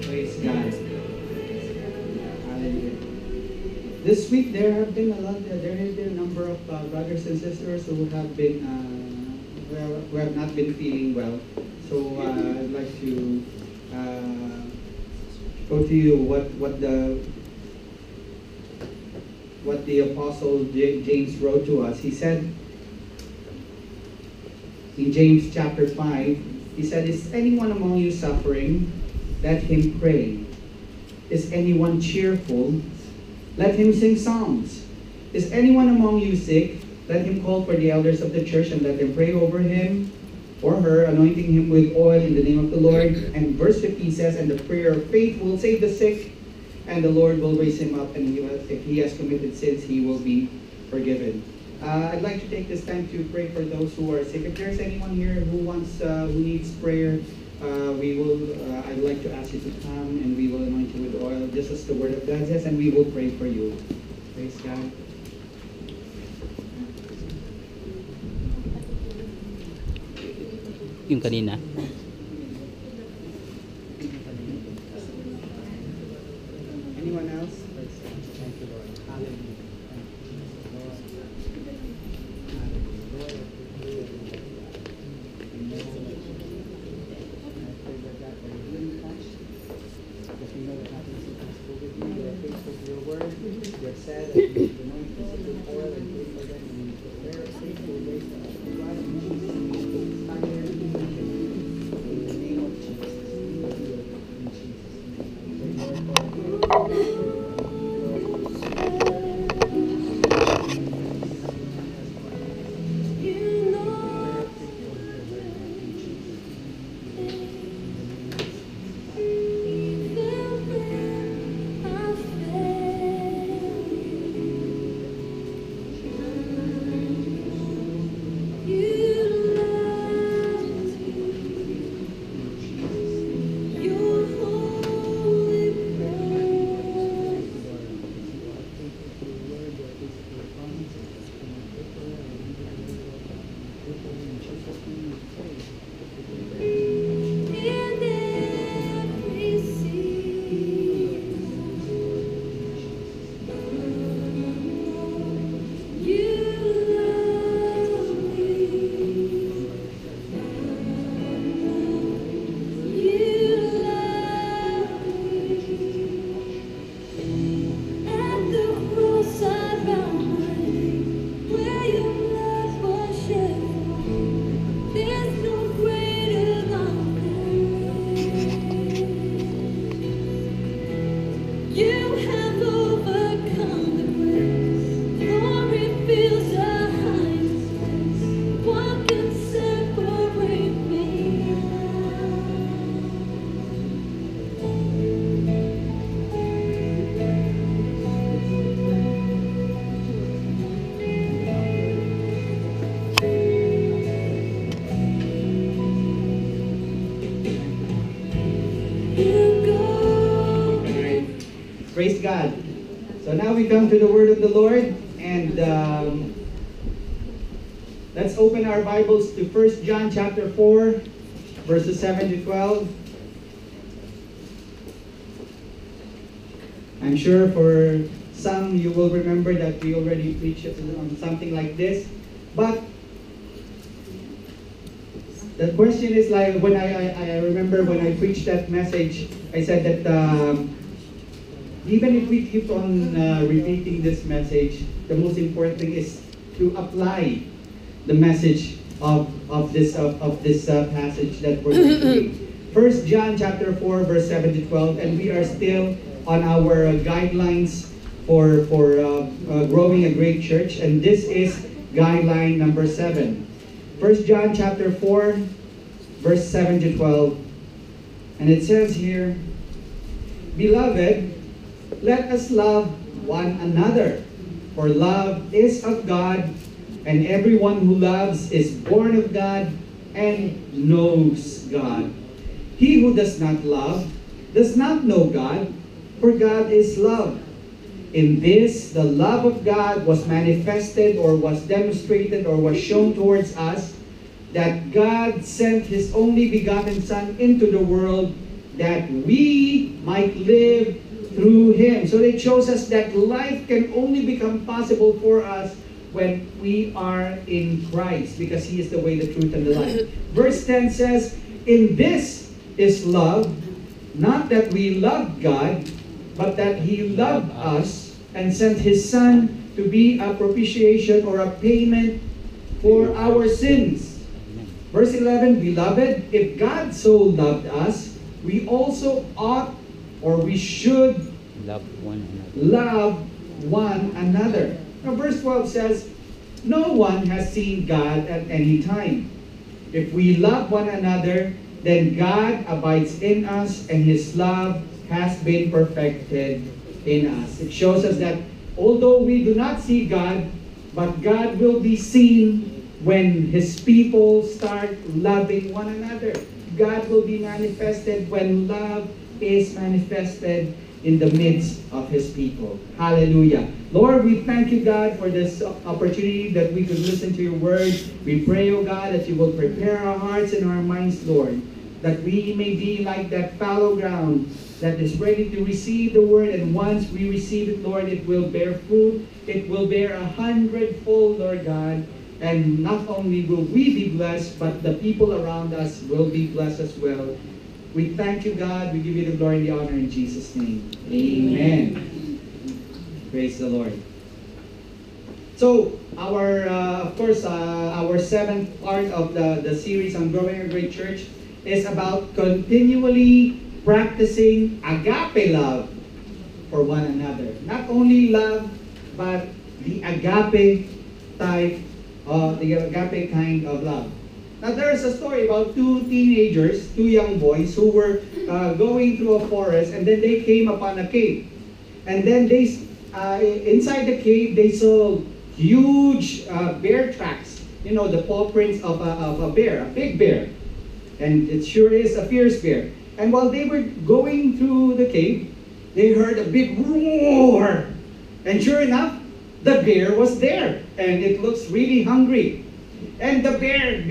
Praise God. Hallelujah. This week there have been a number of brothers and sisters who have been who have not been feeling well. So I'd like to go to you what the Apostle James wrote to us. He said in James chapter 5, he said, "Is anyone among you suffering? Let him pray. Is anyone cheerful? Let him sing psalms. Is anyone among you sick? Let him call for the elders of the church and let them pray over him or her, anointing him with oil in the name of the Lord." And verse 50 says, "And the prayer of faith will save the sick, and the Lord will raise him up, and if he has committed sins, he will be forgiven." I'd like to take this time to pray for those who are sick. If there's anyone here who needs prayer, I'd like to ask you to come, and we will anoint you with oil, just as the Word of God says, and we will pray for you. Praise God. Yung kanina. Anyone else? Thank you, Lord. Hallelujah. Said that you anoint us with oil and pray for them and prepare a safe way for us to rise in Jesus' name. In the name of Jesus. In Jesus' name. Praise God. So now we come to the word of the Lord, and let's open our Bibles to 1 John chapter 4, verses 7 to 12. I'm sure for some you will remember that we already preached on something like this, but the question is, like, when I remember when I preached that message, I said that even if we keep on repeating this message, the most important thing is to apply the message of this passage that we're going to read. 1 John chapter 4, verse 7 to 12, and we are still on our guidelines for growing a great church, and this is guideline number 7. 1 John chapter 4, verse 7 to 12, and it says here, "Beloved, let us love one another, for love is of God, and everyone who loves is born of God and knows God. He who does not love does not know God, for God is love. In this, the love of God was manifested or was demonstrated or was shown towards us, that God sent His only begotten Son into the world that we might live through Him. So it shows us that life can only become possible for us when we are in Christ, because He is the way, the truth, and the life. Verse 10 says, in this is love, not that we loved God, but that He loved us and sent His Son to be a propitiation or a payment for our sins. Verse 11, beloved, if God so loved us, we also ought, or we should, love one another. Now verse 12 says, no one has seen God at any time. If we love one another, then God abides in us, and His love has been perfected in us. It shows us that although we do not see God, but God will be seen when His people start loving one another. God will be manifested when love is manifested in the midst of His people. Hallelujah. Lord, we thank You, God, for this opportunity that we could listen to Your word. We pray, oh God, that You will prepare our hearts and our minds, Lord, that we may be like that fallow ground that is ready to receive the word, and once we receive it, Lord, it will bear fruit. It will bear 100-fold, Lord God, and not only will we be blessed, but the people around us will be blessed as well. We thank You, God. We give You the glory and the honor in Jesus' name. Amen. Praise the Lord. So, of course, our seventh part of the series on Growing a Great Church is about continually practicing agape love for one another. Not only love, but the agape type, the agape kind of love. Now there is a story about two teenagers, two young boys, who were going through a forest, and then they came upon a cave. And then they, inside the cave, they saw huge bear tracks. You know, the paw prints of a bear, a big bear. And it sure is a fierce bear. And while they were going through the cave, they heard a big roar. And sure enough, the bear was there. And it looks really hungry. And the bear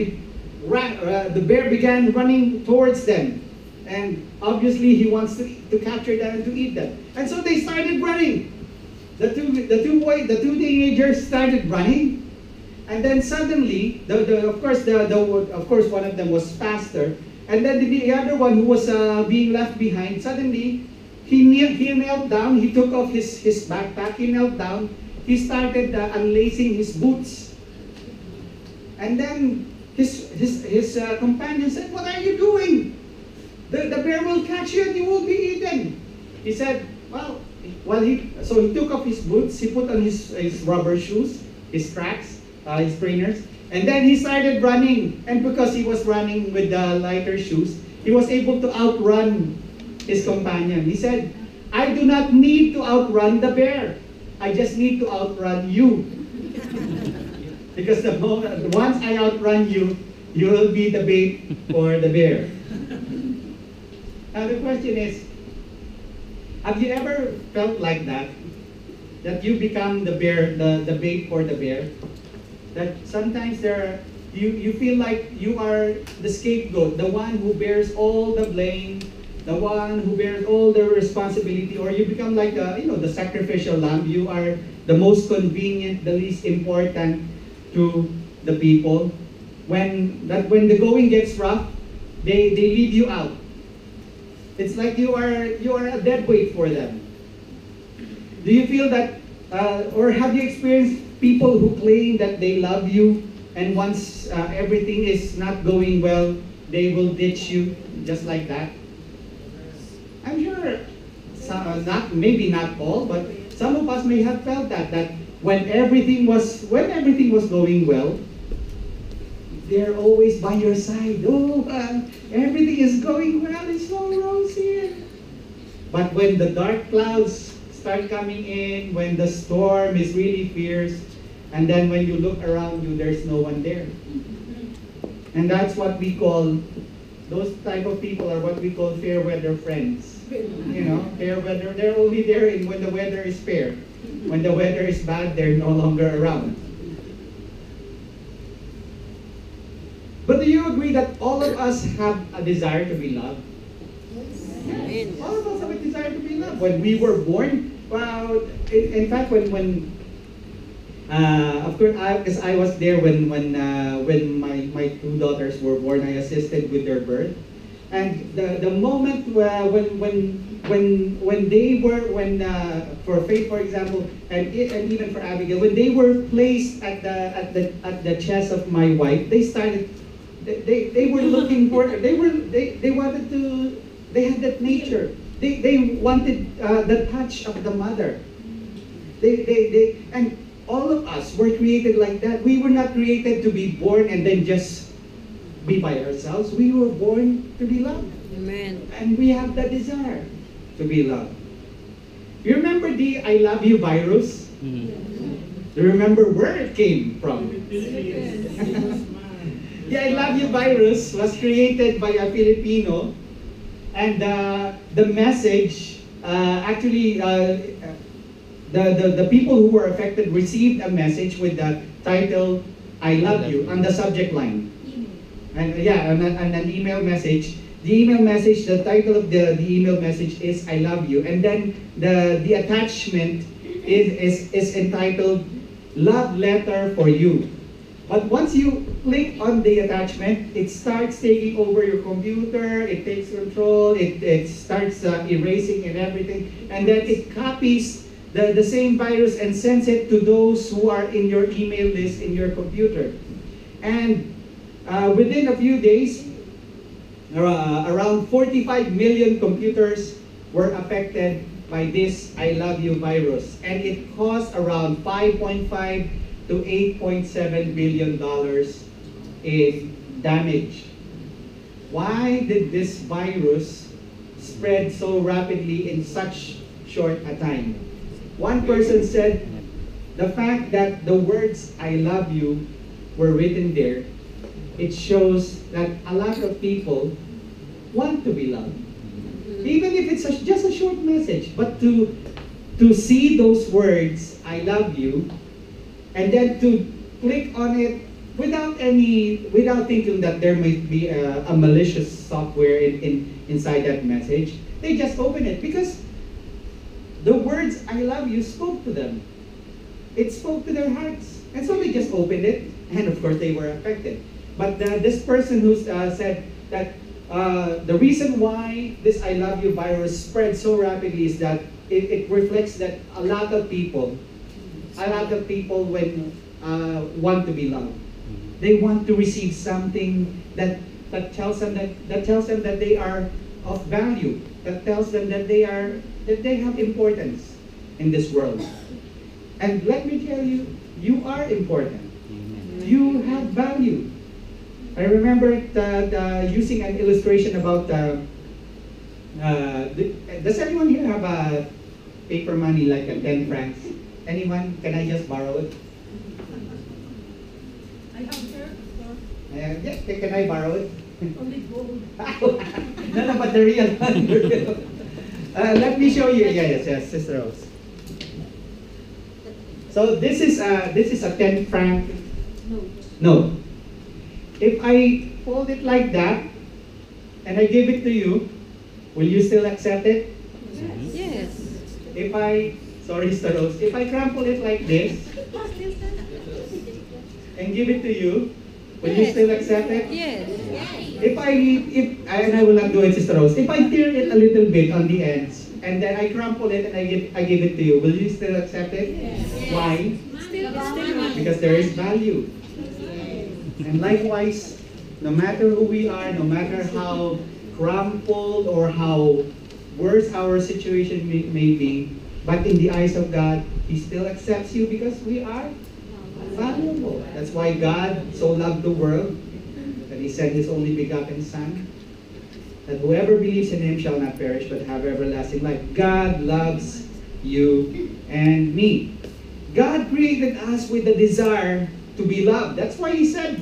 began running towards them. And obviously, he wants to capture them and to eat them. And so they started running. The two teenagers started running. And then suddenly, of course, one of them was faster. And then the other one, who was being left behind, suddenly, he knelt down. He took off his backpack. He knelt down. He started unlacing his boots. And then his companion said, "What are you doing? The bear will catch you and you will be eaten." He said, so he took off his boots. He put on his rubber shoes, his tracks, his trainers. And then he started running. And because he was running with the lighter shoes, he was able to outrun his companion. He said, "I do not need to outrun the bear. I just need to outrun you." Because once I outrun you, you will be the bait for the bear. Now the question is, have you ever felt like that? That you become the bear, the bait for the bear? That sometimes you feel like you are the scapegoat, the one who bears all the blame, the one who bears all the responsibility, or you become like the sacrificial lamb. You are the most convenient, the least important to the people. When the going gets rough, they leave you out. It's like you are a dead weight for them. Do you feel that, or have you experienced people who claim that they love you, and once everything is not going well, they will ditch you just like that? I'm sure, maybe not all, but some of us may have felt that when everything was going well, they're always by your side. Oh, everything is going well. It's so rosy. But when the dark clouds start coming in, when the storm is really fierce, and then when you look around you, there's no one there. And that's what we call, those type of people are what we call fair weather friends. Fair weather, they're only there when the weather is fair. When the weather is bad, they're no longer around. But do you agree that all of us have a desire to be loved? Yes. All of us have a desire to be loved. When we were born, well, in fact, when of course, because I was there when my two daughters were born, I assisted with their birth, and the moment when they were for Faith, for example, and even for Abigail, when they were placed at the chest of my wife, they were looking for they wanted to, they had that nature, they wanted the touch of the mother, and all of us were created like that. We were not created to be born and then just be by ourselves. We were born to be loved. Amen. And we have the desire to be loved. You remember the I love you virus? Do you remember where it came from? The I love you virus was created by a Filipino, and the message the people who were affected received a message with the title I love you on the subject line. And an email message. The email message, the title of the email message is I love you. And then the attachment is entitled Love Letter for You. But once you click on the attachment, it starts taking over your computer, it takes control, it starts erasing and everything, and then it copies the same virus and sends it to those who are in your email list in your computer. And within a few days, around 45 million computers were affected by this I love you virus. And it cost around $5.5 to $8.7 billion in damage. Why did this virus spread so rapidly in such short a time? One person said, the fact that the words I love you were written there, it shows that a lot of people want to be loved. Even if it's just a short message, but to see those words, I love you, and then to click on it without thinking that there might be a malicious software inside that message, they just open it because the words I love you spoke to them. It spoke to their hearts. And so they just opened it, and of course they were affected. But this person who said that the reason why this I love you virus spread so rapidly is that it reflects that a lot of people want to be loved. They want to receive something that tells them that they are of value, that tells them that they have importance in this world. And let me tell you, you are important. You have value. I remember using an illustration about does anyone here have a paper money like a 10 francs? Anyone? Can I just borrow it? I have here. Yeah, can I borrow it? Only gold. No, but the real one. Let me show you. Yes, Sister Rose. So this is a 10 franc note. If I fold it like that and I give it to you, will you still accept it? Yes. If I crumple it like this and give it to you, will you still accept it? Yes. And I will not do it, Sister Rose. If I tear it a little bit on the ends and then I crumple it and I give it to you, will you still accept it? Yes. Why? Still. Because there is value. And likewise, no matter who we are, no matter how crumpled or how worse our situation may be, but in the eyes of God, He still accepts you because we are valuable. That's why God so loved the world that He sent His only begotten Son, that whoever believes in Him shall not perish but have everlasting life. God loves you and me. God created us with the desire to be loved. That's why He said,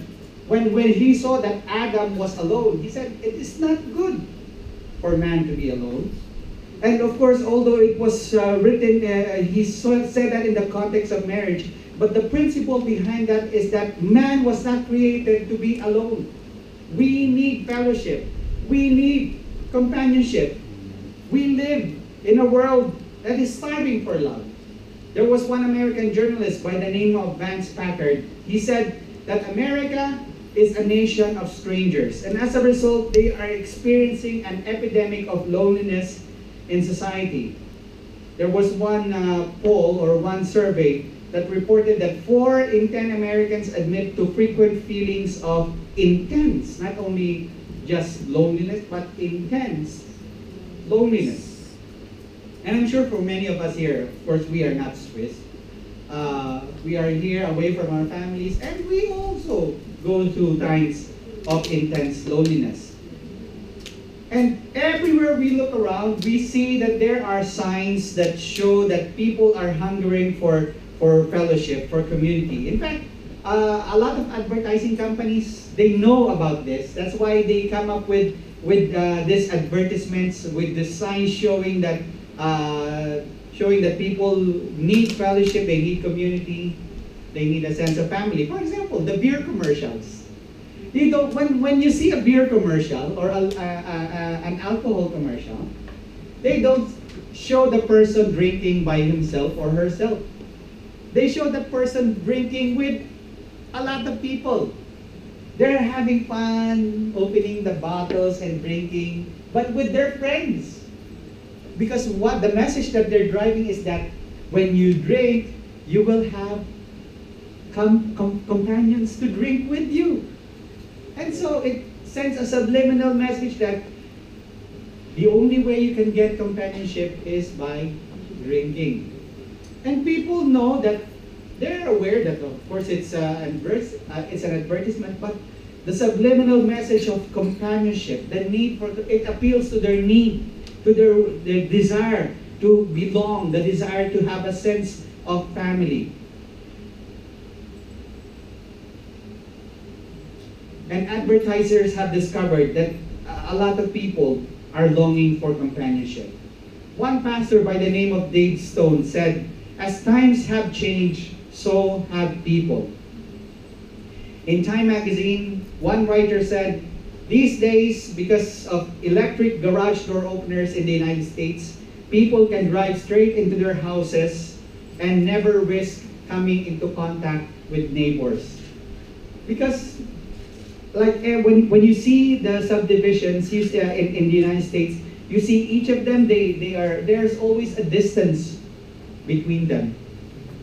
when He saw that Adam was alone, He said, it is not good for man to be alone. And of course, although it was written, said that in the context of marriage, but the principle behind that is that man was not created to be alone. We need fellowship. We need companionship. We live in a world that is starving for love. There was one American journalist by the name of Vance Packard. He said that America is a nation of strangers, and as a result, they are experiencing an epidemic of loneliness in society. There was one poll or one survey that reported that 4 in 10 Americans admit to frequent feelings of intense, not only just loneliness, but intense loneliness. And I'm sure for many of us here, of course, we are not Swiss. We are here away from our families, and we also go through times of intense loneliness. And everywhere we look around, we see that there are signs that show that people are hungering for fellowship, for community. In fact, a lot of advertising companies, they know about this. That's why they come up with these advertisements, with the signs showing that people need fellowship, they need community, they need a sense of family. For example, the beer commercials. You know, when you see a beer commercial or an alcohol commercial, they don't show the person drinking by himself or herself. They show that person drinking with a lot of people. They're having fun, opening the bottles and drinking, but with their friends. Because what the message that they're driving is that when you drink, you will have companions to drink with you. And so it sends a subliminal message that the only way you can get companionship is by drinking. And people know that, they're aware that of course it's an advertisement, but the subliminal message of companionship, the need for it appeals to their need, to their desire to belong, the desire to have a sense of family. And advertisers have discovered that a lot of people are longing for companionship. One pastor by the name of Dave Stone said, "As times have changed, so have people." In Time magazine, one writer said, "These days, because of electric garage door openers in the United States, people can drive straight into their houses and never risk coming into contact with neighbors." Because when you see the subdivisions in the United States, you see each of them, there's always a distance between them.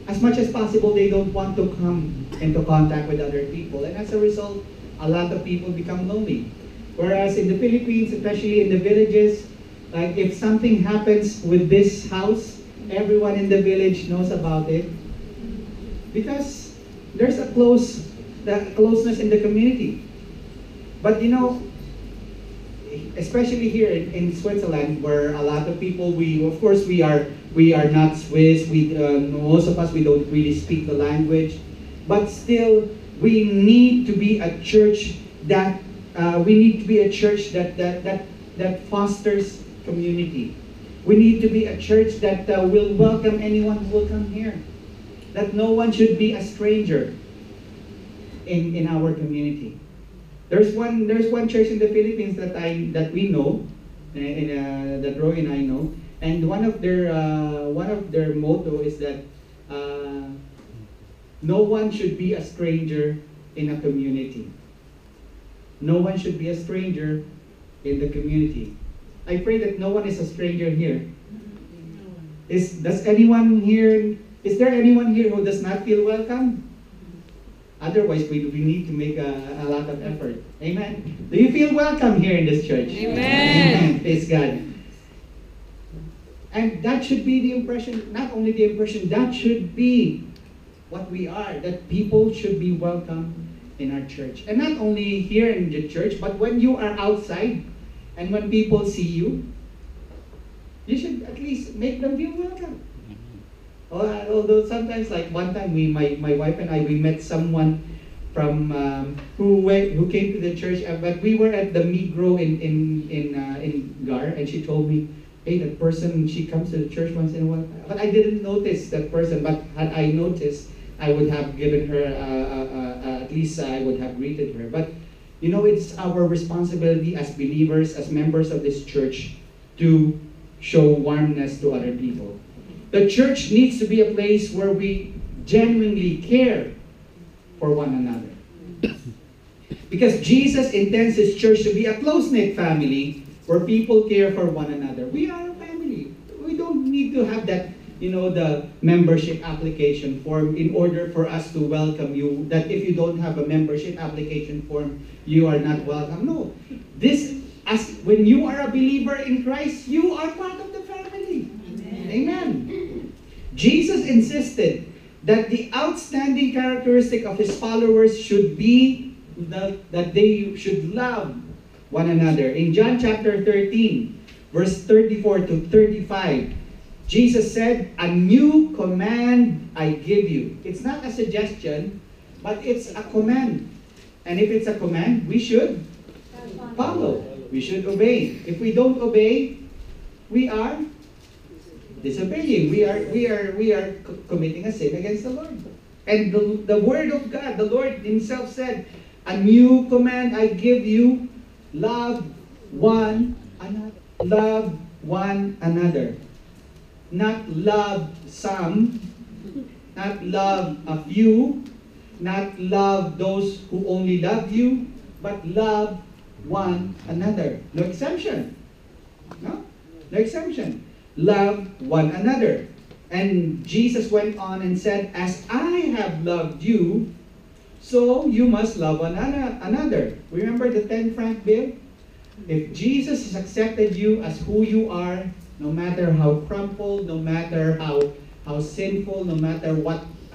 As much as possible, they don't want to come into contact with other people. And as a result, a lot of people become lonely. Whereas in the Philippines, especially in the villages, like if something happens with this house, everyone in the village knows about it. Because there's a closeness in the community. But you know, especially here in Switzerland, where a lot of people, we are not Swiss. Most of us, we don't really speak the language, but still we need to be a church that fosters community. We need to be a church that will welcome anyone who will come here. That no one should be a stranger in our community. There's one church in the Philippines that we know, that Roy and I know, and one of their motto is that no one should be a stranger in a community. No one should be a stranger in the community. I pray that no one is a stranger here. Is there anyone here who does not feel welcome? Otherwise, we need to make a lot of effort. Amen. Do you feel welcome here in this church? Amen. Amen. Praise God. And that should be the impression, not only the impression, that should be what we are, that people should be welcome in our church. And not only here in the church, but when you are outside and when people see you, you should at least make them feel welcome. Although sometimes, like one time, my wife and I, we met someone from who came to the church, but we were at the Migros in Gar, and she told me, hey, that person, she comes to the church once in a while. But I didn't notice that person. But had I noticed, I would have given her, at least I would have greeted her. But, it's our responsibility as believers, as members of this church, to show warmness to other people. The church needs to be a place where we genuinely care for one another. Because Jesus intends His church to be a close-knit family where people care for one another. We are a family. We don't need to have that, the membership application form in order for us to welcome you. That if you don't have a membership application form, you are not welcome. No. When you are a believer in Christ, you are part of the family. Amen. Jesus insisted that the outstanding characteristic of His followers should be that they should love one another. In John chapter 13, verse 34 to 35, Jesus said, "A new command I give you." It's not a suggestion, but it's a command. And if it's a command, we should follow. We should obey. If we don't obey, we are disobeying. We are committing a sin against the Lord. And the Word of God, the Lord Himself said, "A new command I give you, love one another." Love one another. Not love some, not love a few, not love those who only love you, but love one another. No exemption. No? No exemption. Love one another. And Jesus went on and said, "As I have loved you, so you must love one another." Remember the 10-franc bill? If Jesus has accepted you as who you are, no matter how crumpled, no matter how sinful, no matter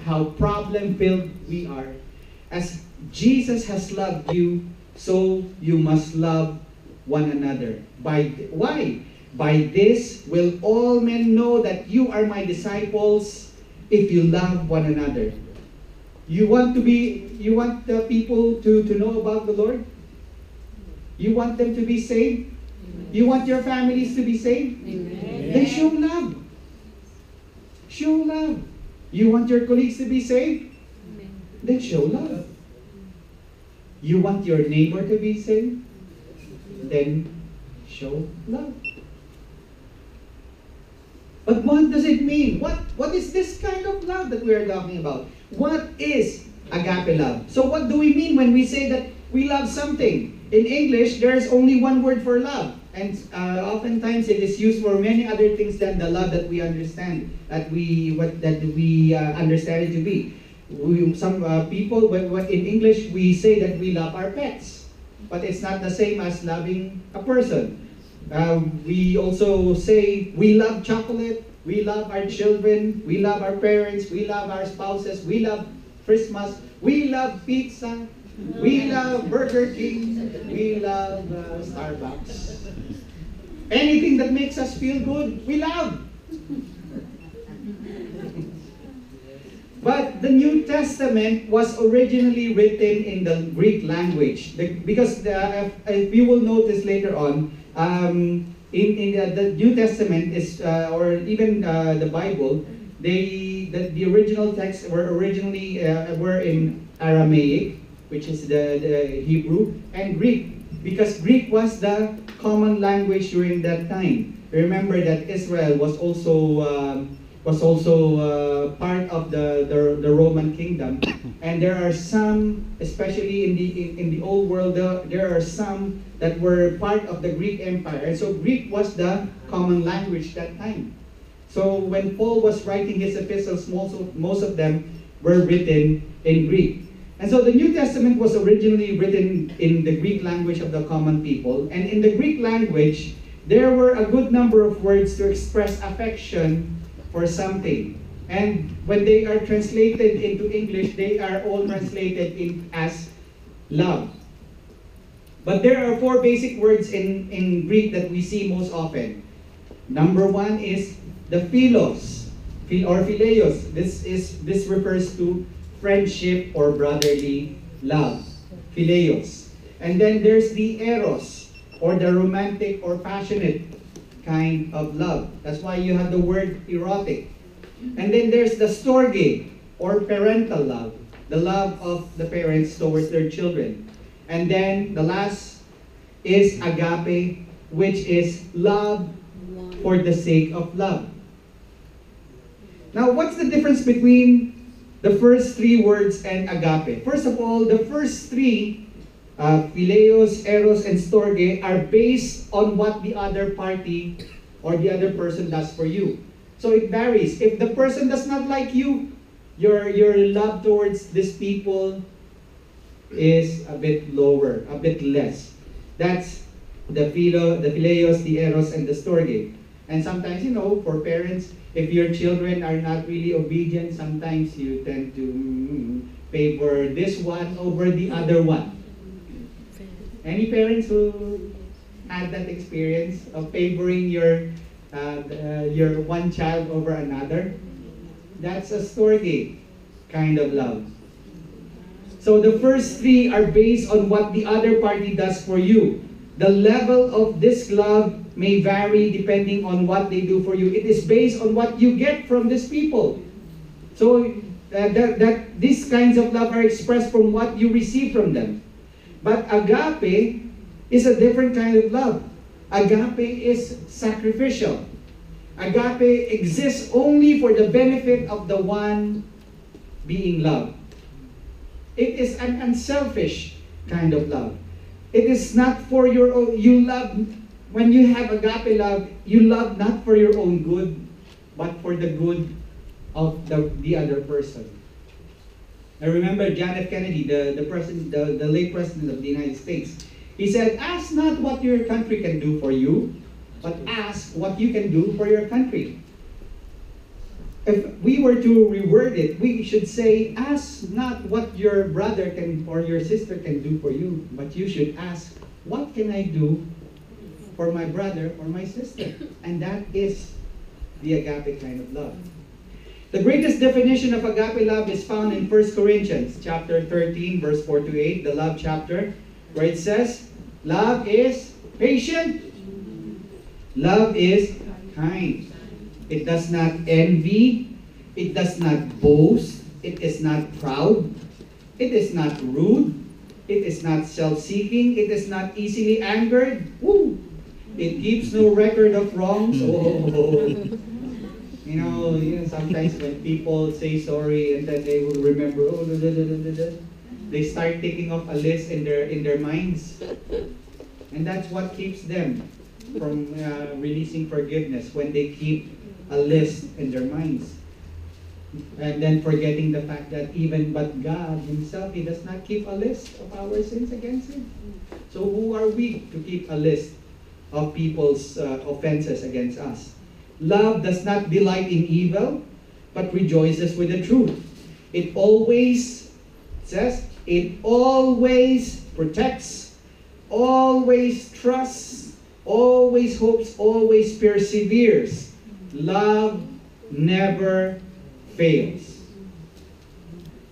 how problem-filled we are, as Jesus has loved you, so you must love one another. Why? "By this will all men know that you are my disciples, if you love one another." You want the people to know about the Lord? You want them to be saved? You want your families to be saved? Amen. Then show love. Show love. You want your colleagues to be saved? Then show love. You want your neighbor to be saved? Then show love. But what does it mean? What is this kind of love that we are talking about? What is agape love? So what do we mean when we say that we love something? In English, there is only one word for love. And oftentimes it is used for many other things than the love that we understand, that we understand it to be. Some people, in English, we say that we love our pets. But it's not the same as loving a person. We also say we love chocolate, we love our children, we love our parents, we love our spouses, we love Christmas, we love pizza, we love Burger King, we love Starbucks. Anything that makes us feel good, we love. But the New Testament was originally written in the Greek language. Because if you will notice later on, in the New Testament is, or even the Bible, the original texts were originally were in Aramaic, which is the Hebrew, and Greek, because Greek was the common language during that time. Remember that Israel was also part of the Roman kingdom, and there are some, especially in the old world, there are some that were part of the Greek Empire, and so Greek was the common language that time. So when Paul was writing his epistles, most of them were written in Greek. And so the New Testament was originally written in the Greek language of the common people. And in the Greek language, there were a good number of words to express affection for something. And when they are translated into English, they are all translated as love. But there are 4 basic words in Greek that we see most often. Number 1 is the philos, or phileos. This refers to friendship or brotherly love, phileos. And then there's the eros, or the romantic or passionate kind of love. That's why you have the word erotic. And then there's the storge, or parental love, the love of the parents towards their children. And then the last is agape, which is love for the sake of love. Now, what's the difference between the first three words and agape? First of all, the first three, phileos, eros, and storge, are based on what the other party or the other person does for you. So it varies. If the person does not like you, your love towards these people is a bit lower, a bit less. That's the phileos, the eros, and the storge. And sometimes, for parents, if your children are not really obedient, sometimes you tend to favor this one over the other one. Any parents who had that experience of favoring your one child over another? That's a storge kind of love. So the first three are based on what the other party does for you. The level of this love may vary depending on what they do for you. It is based on what you get from these people. So that these kinds of love are expressed from what you receive from them. But agape is a different kind of love. Agape is sacrificial. Agape exists only for the benefit of the one being loved. It is an unselfish kind of love. It is not for your own. When you have agape love, you love not for your own good, but for the good of the other person. I remember John F. Kennedy, the late president of the United States. He said, "Ask not what your country can do for you, but ask what you can do for your country." If we were to reword it, we should say, ask not what your brother can or your sister can do for you, but you should ask, what can I do for my brother or my sister? And that is the agape kind of love. The greatest definition of agape love is found in 1 Corinthians chapter 13, verse 4 to 8, the love chapter, where it says, love is patient. Love is kind. It does not envy. It does not boast. It is not proud. It is not rude. It is not self-seeking. It is not easily angered. Woo! It keeps no record of wrongs. Oh. Sometimes when people say sorry and then they will remember, they start taking off a list in their minds. And that's what keeps them from releasing forgiveness, when they keep a list in their minds. And then forgetting the fact that but God Himself, He does not keep a list of our sins against Him. So who are we to keep a list of people's offenses against us? Love does not delight in evil, but rejoices with the truth. It always protects, always trusts, always hopes, always perseveres. Love never fails.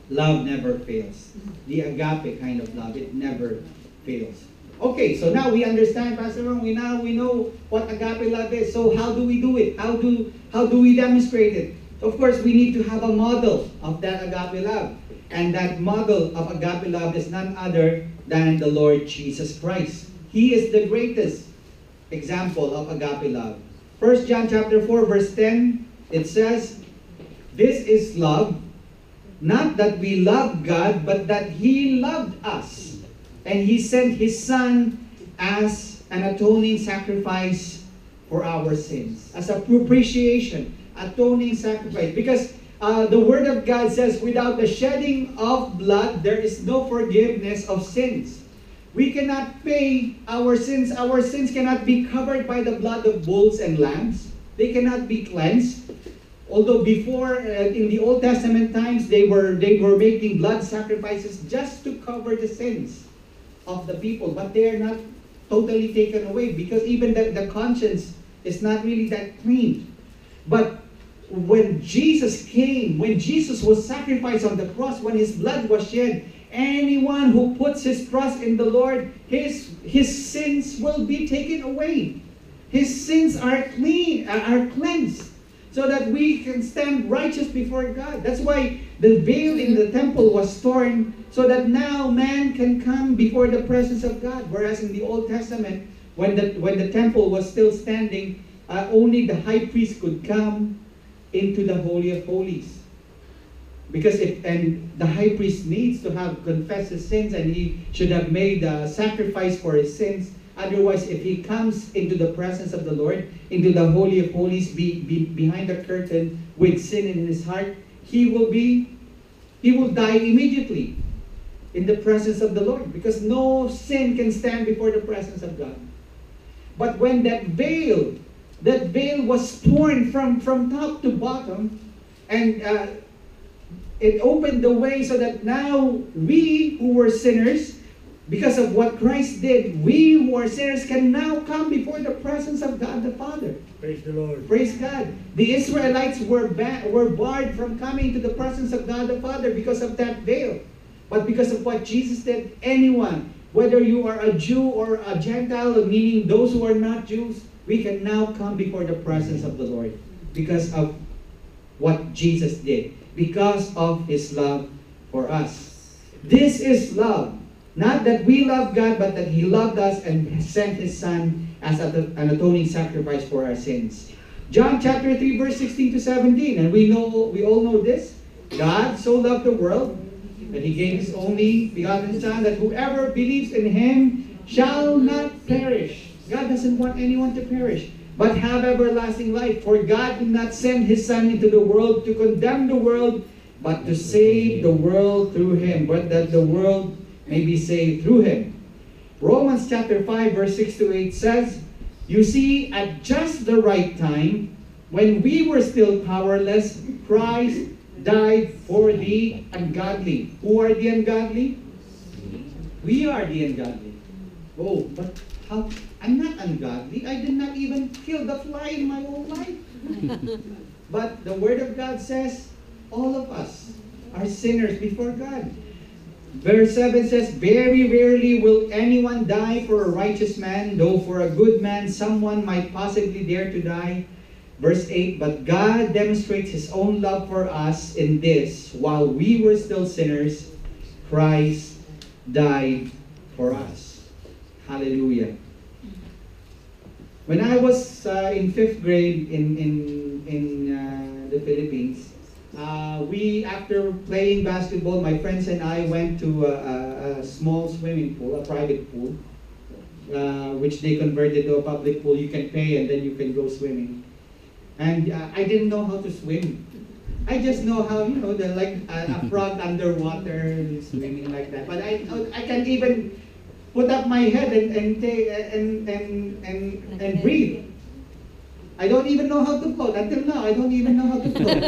Love never fails. The agape kind of love, it never fails. Okay, so now we understand, Pastor Ron, we know what agape love is. So how do we do it? How do we demonstrate it? Of course, we need to have a model of that agape love. And that model of agape love is none other than the Lord Jesus Christ. He is the greatest example of agape love. 1 John chapter 4, verse 10, it says, "This is love, not that we loved God, but that He loved us. And He sent His Son as an atoning sacrifice for our sins." As a propitiation, atoning sacrifice. Because the Word of God says, without the shedding of blood, there is no forgiveness of sins. We cannot pay our sins. Our sins cannot be covered by the blood of bulls and lambs. They cannot be cleansed. Although before, in the Old Testament times, they were making blood sacrifices just to cover the sins of the people. But they are not totally taken away, because even the conscience is not really that clean. But when Jesus came, when Jesus was sacrificed on the cross, when His blood was shed, anyone who puts his trust in the Lord, his sins will be taken away. His sins are clean, are cleansed, so that we can stand righteous before God. That's why the veil in the temple was torn, so that now man can come before the presence of God. Whereas in the Old Testament, when the temple was still standing, only the high priest could come into the Holy of Holies. Because the high priest needs to have confessed his sins, and he should have made a sacrifice for his sins. Otherwise, if he comes into the presence of the Lord, into the Holy of Holies, behind the curtain with sin in his heart, he will die immediately in the presence of the Lord, because no sin can stand before the presence of God. But when that veil was torn from top to bottom, and it opened the way so that now we who were sinners, because of what Christ did, we who are sinners can now come before the presence of God the Father. Praise the Lord. Praise God. The Israelites were barred from coming to the presence of God the Father because of that veil. But because of what Jesus did, anyone, whether you are a Jew or a Gentile, meaning those who are not Jews, we can now come before the presence of the Lord because of what Jesus did, because of His love for us. This is love. Not that we love God, but that He loved us and sent His Son as an atoning sacrifice for our sins. John chapter 3, verse 16 to 17. And we all know this. God so loved the world that He gave His only begotten Son, that whoever believes in Him shall not perish. God doesn't want anyone to perish, but have everlasting life. For God did not send His Son into the world to condemn the world, but to save the world through Him, but that the world may be saved through Him. Romans chapter 5, verse 6 to 8 says, you see, at just the right time, when we were still powerless, Christ died for the ungodly. Who are the ungodly? We are the ungodly. Oh, but how? I'm not ungodly. I did not even kill the fly in my whole life. But the Word of God says, all of us are sinners before God. Verse 7 says, very rarely will anyone die for a righteous man, though for a good man someone might possibly dare to die. Verse 8, but God demonstrates His own love for us in this: while we were still sinners, Christ died for us. Hallelujah. When I was in 5th grade in the Philippines, we, after playing basketball, my friends and I went to a small swimming pool, a private pool, which they converted to a public pool. You can pay and then you can go swimming. And I didn't know how to swim. I just know how, like a frog underwater, swimming like that. But I can't even put up my head and breathe. I don't even know how to float. Until now, I don't even know how to float.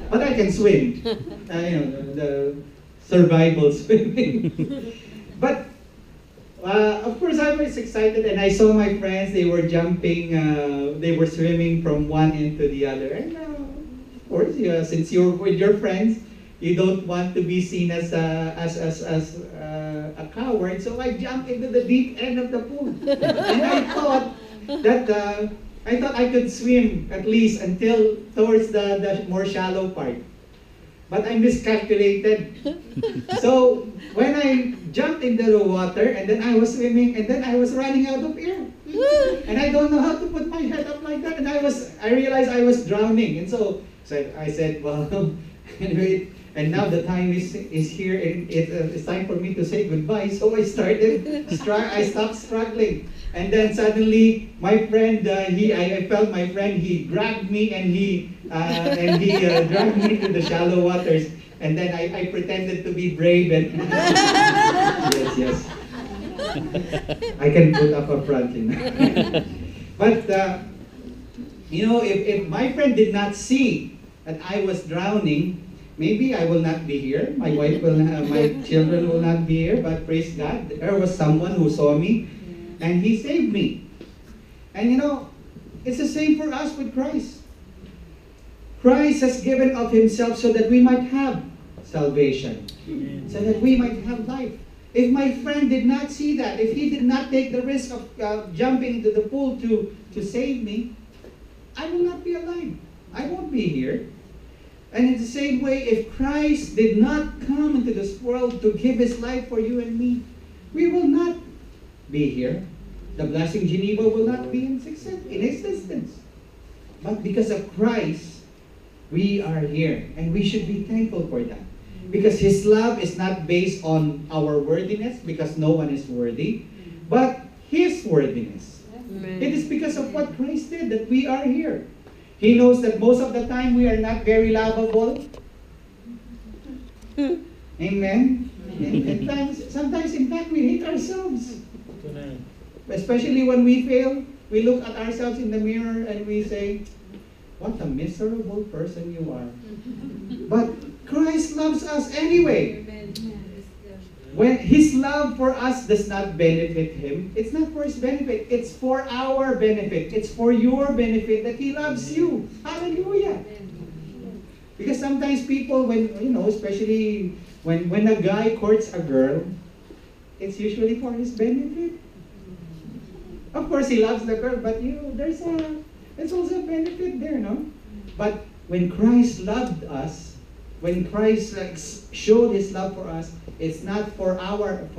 But I can swim. The survival swimming. But of course, I was excited, and I saw my friends. They were jumping. They were swimming from one end to the other. And of course, since you're with your friends, you don't want to be seen as a coward. So I jumped into the deep end of the pool, and I thought that. I thought I could swim at least until towards the more shallow part. But I miscalculated. So when I jumped into the water, and then I was swimming, and then I was running out of air. And I don't know how to put my head up like that. And I realized I was drowning. And so I said, well, anyway, and now the time is here, and it's time for me to say goodbye. So I stopped struggling. And then suddenly, my friend, I felt my friend, he grabbed me and he dragged me to the shallow waters. And then I pretended to be brave and yes. I can put up a front. But, if my friend did not see that I was drowning, maybe I will not be here. My wife will not, my children will not be here. But praise God, there was someone who saw me. And He saved me. And it's the same for us with Christ. Christ has given of Himself so that we might have salvation. So that we might have life. If my friend did not see that, if he did not take the risk of jumping into the pool to save me, I will not be alive. I won't be here. And in the same way, if Christ did not come into this world to give His life for you and me, we will not be here. The blessing Geneva will not be in existence. But because of Christ, we are here. And we should be thankful for that. Because His love is not based on our worthiness, because no one is worthy, but His worthiness. Amen. It is because of what Christ did that we are here. He knows that most of the time we are not very lovable. Amen? And sometimes, in fact, we hate ourselves. Especially when we fail, we look at ourselves in the mirror and we say, what a miserable person you are. But Christ loves us anyway. When His love for us does not benefit Him, it's not for His benefit, it's for our benefit. It's for your benefit that He loves you. Hallelujah. Because sometimes people, especially when a guy courts a girl, it's usually for his benefit. Of course, he loves the girl, but there's also a benefit there, no? But when Christ loved us, when Christ showed His love for us, it's not for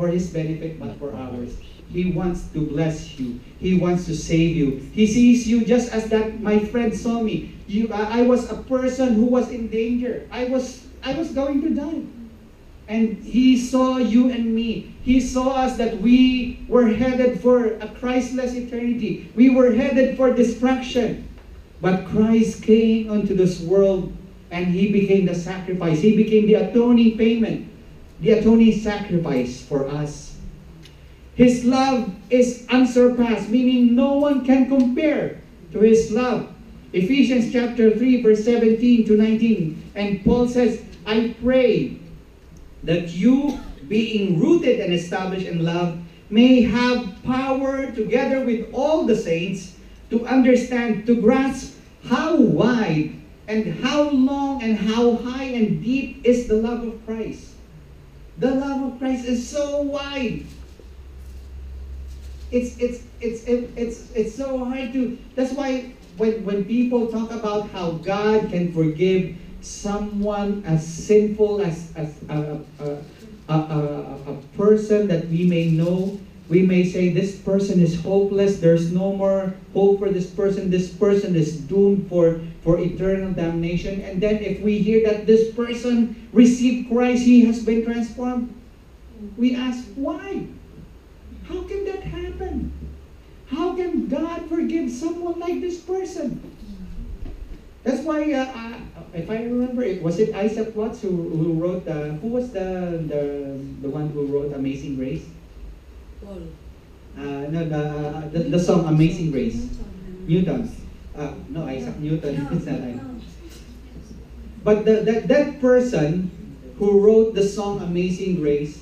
His benefit, but for ours. He wants to bless you. He wants to save you. He sees you just as that my friend saw me. I was a person who was in danger. I was going to die. And He saw you and me. He saw us that we were headed for a Christless eternity. We were headed for destruction. But Christ came onto this world and He became the sacrifice. He became the atoning payment, the atoning sacrifice for us. His love is unsurpassed, meaning no one can compare to His love. Ephesians chapter 3, verse 17 to 19. And Paul says, I pray that you, being rooted and established in love, may have power together with all the saints to understand, to grasp how wide and how long and how high and deep is the love of Christ. The love of Christ is so wide. It's so hard to. That's why when people talk about how God can forgive someone as sinful as a person that we may know, we may say this person is hopeless. There's no more hope for this person. This person is doomed for eternal damnation. And then if we hear that this person received Christ, he has been transformed, we ask, why? How can that happen? How can God forgive someone like this person? That's why, if I remember, was it Isaac Watts who wrote, who was the one who wrote Amazing Grace? Paul. No, the song Amazing Grace. Newton. No, Isaac Newton. It's not Isaac. But that person who wrote the song Amazing Grace,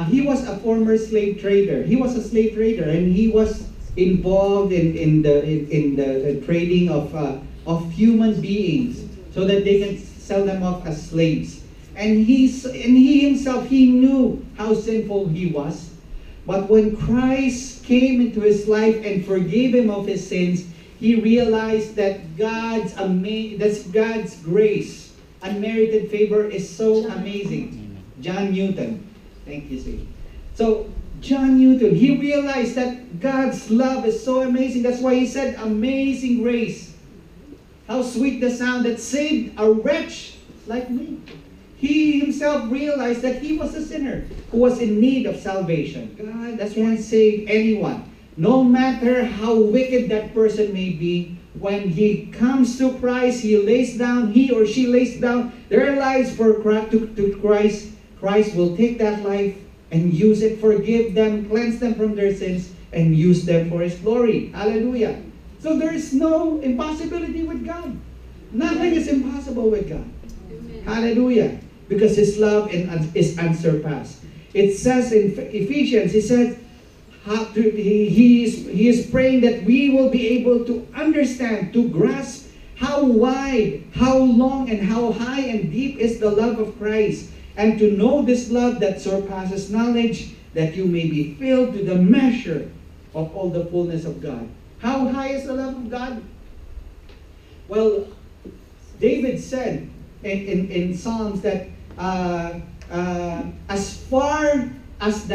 he was a former slave trader. He was a slave trader, and he was involved in the trading of human beings, so that they can sell them off as slaves. And he himself, he knew how sinful he was. But when Christ came into his life and forgave him of his sins, he realized that God's grace, unmerited favor, is so amazing. John Newton. Thank you, sweetie. So, John Newton, he realized that God's love is so amazing. That's why he said, Amazing Grace. How sweet the sound that saved a wretch like me. He himself realized that he was a sinner who was in need of salvation. God doesn't save anyone. No matter how wicked that person may be, when he comes to Christ, he or she lays down their lives for to Christ. Christ will take that life and use it, forgive them, cleanse them from their sins, and use them for His glory. Hallelujah. So there is no impossibility with God. Nothing is impossible with God. Amen. Hallelujah. Because His love is unsurpassed. It says in Ephesians, He said, He is praying that we will be able to understand, to grasp how wide, how long, and how high and deep is the love of Christ. and to know this love that surpasses knowledge, that you may be filled to the measure of all the fullness of God. How high is the love of God? Well, David said in Psalms that as far as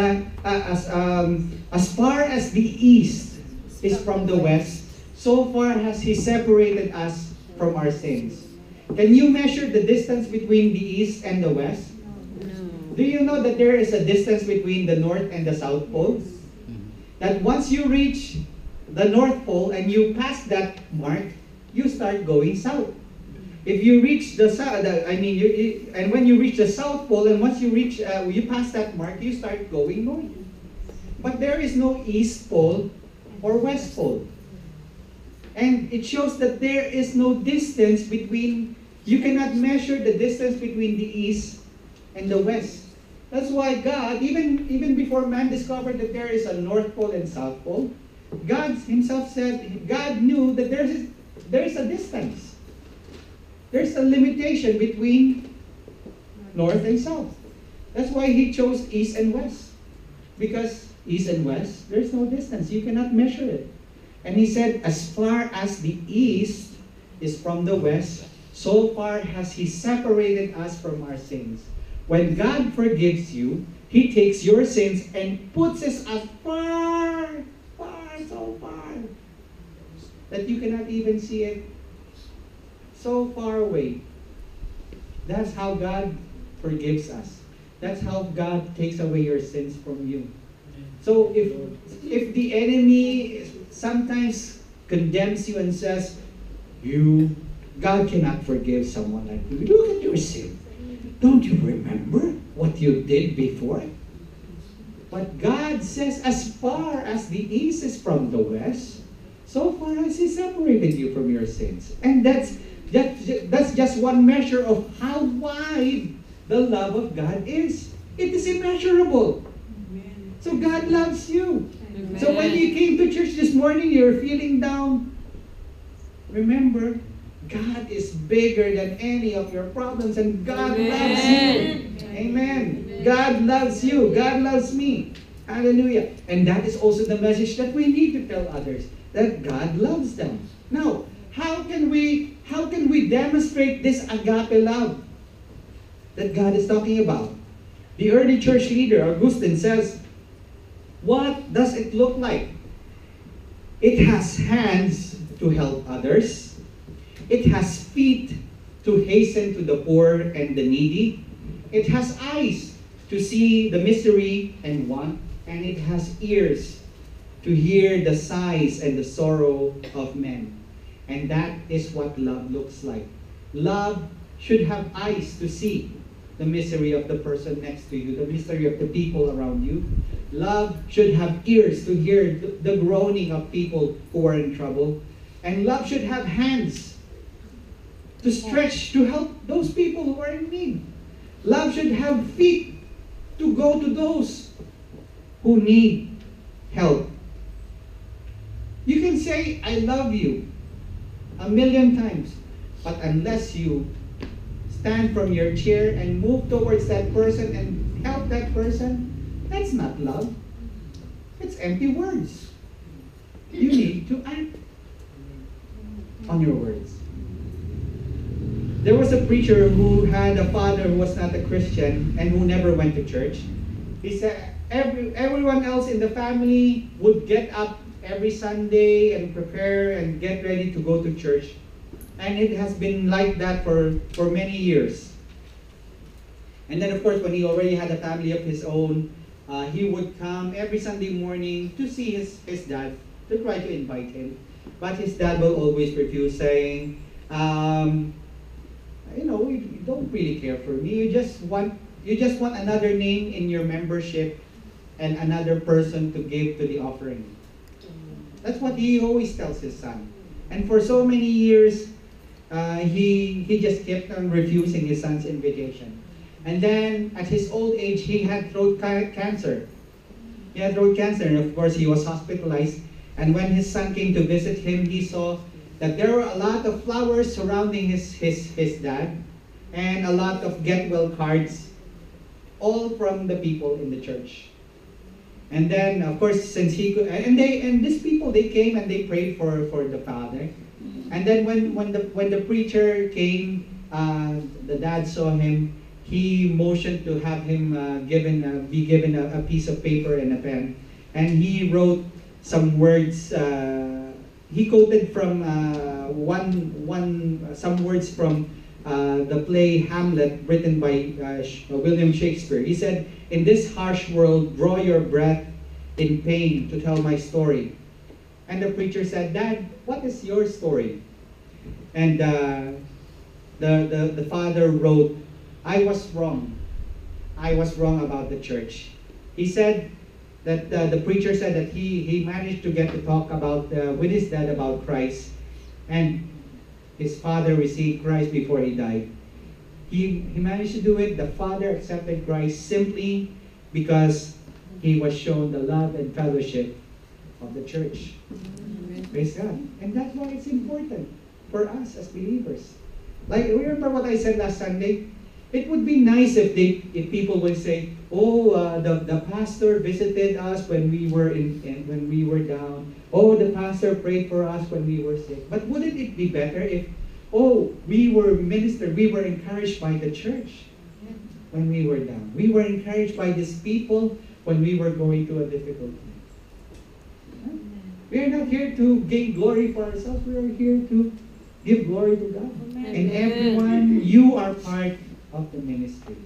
the east is from the west, so far has He separated us from our sins. Can you measure the distance between the east and the west? No. Do you know that there is a distance between the North and the South Pole? That once you reach the North Pole and you pass that mark, you start going south. If you reach the south, and when you reach the South Pole, and once you reach, you pass that mark, you start going north. But there is no East Pole or West Pole. And it shows that there is no distance between, you cannot measure the distance between the East and the West. That's why God, even before man discovered that there is a North Pole and South Pole, God Himself said, God knew that there is a distance. There's a limitation between North and South. That's why He chose East and West. Because East and West, there's no distance. You cannot measure it. And He said, as far as the East is from the West, so far has He separated us from our sins. When God forgives you, He takes your sins and puts us as far, so far, that you cannot even see it. So far away. That's how God forgives us. That's how God takes away your sins from you. So if the enemy sometimes condemns you and says, God cannot forgive someone like you. Look at your sin. Don't you remember what you did before? But God says, as far as the east is from the west, so far as He separated you from your sins. And that's just one measure of how wide the love of God is. It is immeasurable. So God loves you. Amen. So when you came to church this morning, you're feeling down. Remember, God is bigger than any of your problems, and God loves you. Amen. God loves you. God loves me. Hallelujah. And that is also the message that we need to tell others, that God loves them. Now, how can we demonstrate this agape love that God is talking about? The early church leader, Augustine, says, what does it look like? It has hands to help others. It has feet to hasten to the poor and the needy. It has eyes to see the misery and want. And it has ears to hear the sighs and the sorrow of men. And that is what love looks like. Love should have eyes to see the misery of the person next to you, the misery of the people around you. Love should have ears to hear the groaning of people who are in trouble. And love should have hands to stretch to help those people who are in need. Love should have feet to go to those who need help. You can say, I love you 1,000,000 times, but unless you stand from your chair and move towards that person and help that person, that's not love. It's empty words. You need to act on your words. There was a preacher who had a father who was not a Christian and who never went to church. He said everyone else in the family would get up every Sunday and prepare and get ready to go to church. And it has been like that for many years. And then of course when he already had a family of his own, he would come every Sunday morning to see his dad, to try to invite him. But his dad will always refuse, saying, you don't really care for me. You just want another name in your membership and another person to give to the offering. That's what he always tells his son. And for so many years, he just kept on refusing his son's invitation. And then at his old age, he had throat cancer. He had throat cancer, and of course he was hospitalized. And when his son came to visit him, he saw that there were a lot of flowers surrounding his dad, and a lot of get well cards all from the people in the church. And then, of course, since he could, and these people, they came and they prayed for the father. And then when the preacher came, the dad saw him. He motioned to have him be given a piece of paper and a pen, and he wrote some words. He quoted from some words from the play Hamlet, written by William Shakespeare. He said, "In this harsh world, draw your breath in pain to tell my story." And the preacher said, "Dad, what is your story?" And the father wrote, "I was wrong. I was wrong about the church." He said that the preacher said that he managed to get to talk about with his dad about Christ, and his father received Christ before he died. He managed to do it. The father accepted Christ simply because he was shown the love and fellowship of the church. Praise God. And that's why it's important for us as believers. Like, remember what I said last Sunday? It would be nice if people would say, "Oh, the pastor visited us when we were when we were down. Oh, the pastor prayed for us when we were sick." But wouldn't it be better if, "Oh, we were ministered, we were encouraged by the church when we were down. We were encouraged by these people when we were going through a difficult time." We are not here to gain glory for ourselves. We are here to give glory to God. And everyone, you are part of the ministry.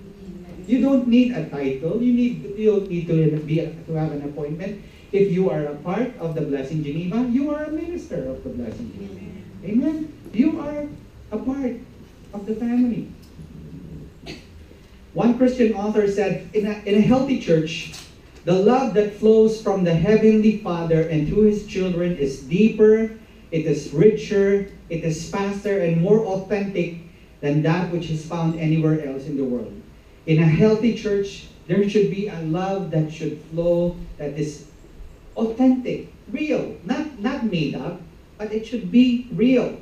You don't need a title. You don't need to have an appointment. If you are a part of the Blessing Geneva, you are a minister of the Blessing Geneva. Amen. You are a part of the family. One Christian author said, in a healthy church, the love that flows from the Heavenly Father and to His children is deeper, it is richer, it is faster and more authentic than that which is found anywhere else in the world. In a healthy church, there should be a love that should flow, that is authentic, real, not made up, but it should be real.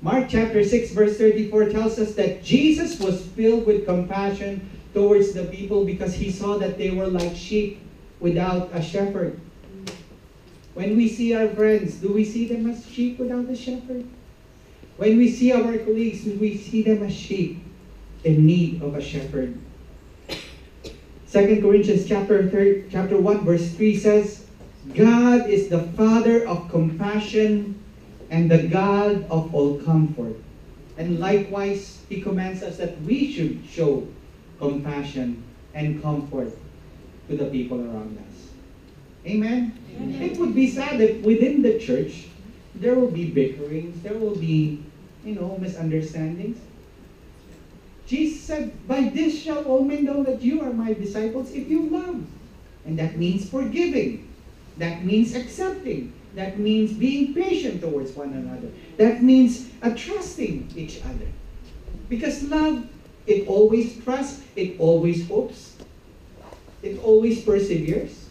Mark chapter 6 verse 34 tells us that Jesus was filled with compassion towards the people because He saw that they were like sheep without a shepherd. When we see our friends, do we see them as sheep without a shepherd? When we see our colleagues, do we see them as sheep in need of a shepherd? 2 Corinthians chapter 1 verse 3 says, "God is the Father of compassion and the God of all comfort." And likewise, He commands us that we should show compassion and comfort to the people around us. Amen? Amen. It would be sad if within the church, there will be bickerings, there will be, misunderstandings. Jesus said, "By this shall all men know that you are my disciples if you love." And that means forgiving. That means accepting. That means being patient towards one another. That means trusting each other. Because love, it always trusts, it always hopes, it always perseveres.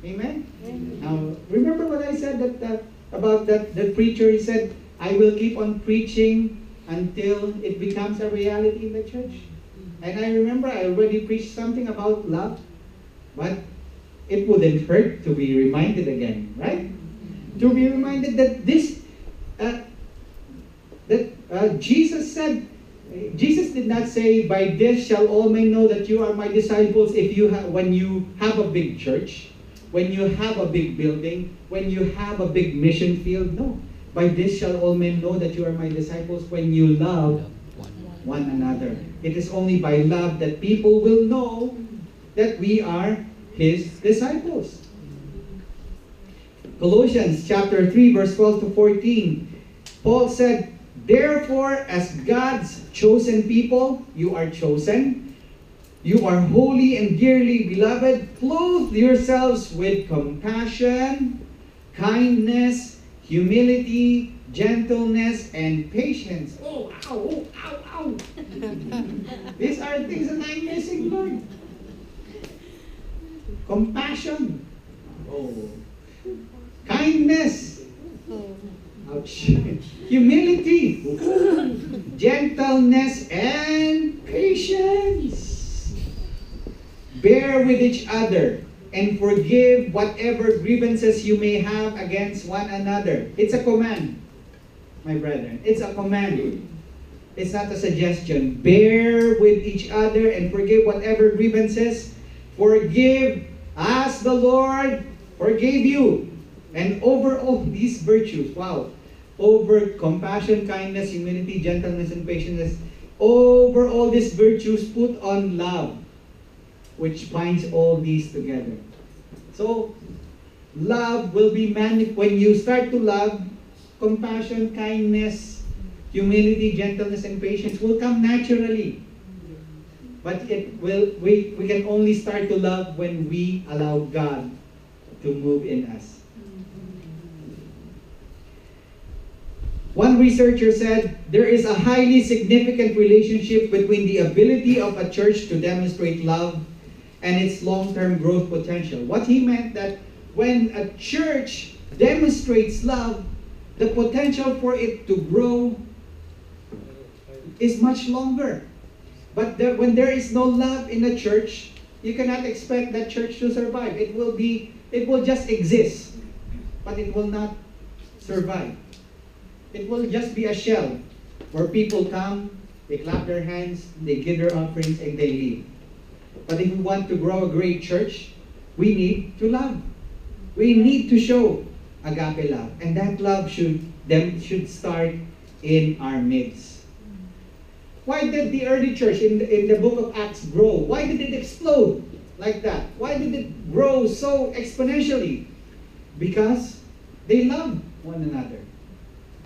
Amen? Amen. Now, remember what I said about that preacher? He said, "I will keep on preaching until it becomes a reality in the church." And I remember I already preached something about love, but it wouldn't hurt to be reminded again, right? To be reminded that Jesus said, Jesus did not say, "By this shall all men know that you are my disciples," when you have a big church, when you have a big building, when you have a big mission field. No. "By this shall all men know that you are my disciples," when you love one another. It is only by love that people will know that we are His disciples. Colossians chapter 3 verse 12 to 14. Paul said, "Therefore, as God's chosen people, you are chosen. You are holy and dearly beloved. Clothe yourselves with compassion, kindness, humility, gentleness, and patience." Oh, ow, oh, ow, ow. These are things that I'm missing, Lord. Compassion. Oh. Kindness. Ouch. Humility. Gentleness and patience. bear with each other, and forgive whatever grievances you may have against one another. It's a command, my brethren. It's a command. It's not a suggestion. Bear with each other and forgive whatever grievances. Forgive as the Lord forgave you. And over all these virtues, wow, over compassion, kindness, humility, gentleness, and patience, over all these virtues, put on love, which binds all these together. So, love will be when you start to love, compassion, kindness, humility, gentleness, and patience will come naturally. But we can only start to love when we allow God to move in us. One researcher said, there is a highly significant relationship between the ability of a church to demonstrate love and its long-term growth potential. What he meant that when a church demonstrates love, the potential for it to grow is much longer. But when there is no love in a church, you cannot expect that church to survive. It will just exist, but it will not survive. It will just be a shell where people come, they clap their hands, they give their offerings, and they leave. But if we want to grow a great church, we need to love. We need to show agape love. And that love should start in our midst. Why did the early church in the book of Acts grow? Why did it explode like that? Why did it grow so exponentially? Because they loved one another.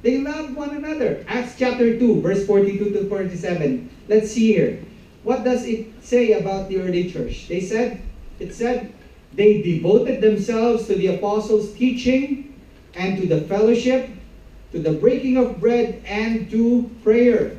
They loved one another. Acts chapter 2, verse 42 to 47. Let's see here. What does it say about the early church? It said, they devoted themselves to the apostles' teaching and to the fellowship, to the breaking of bread, and to prayer.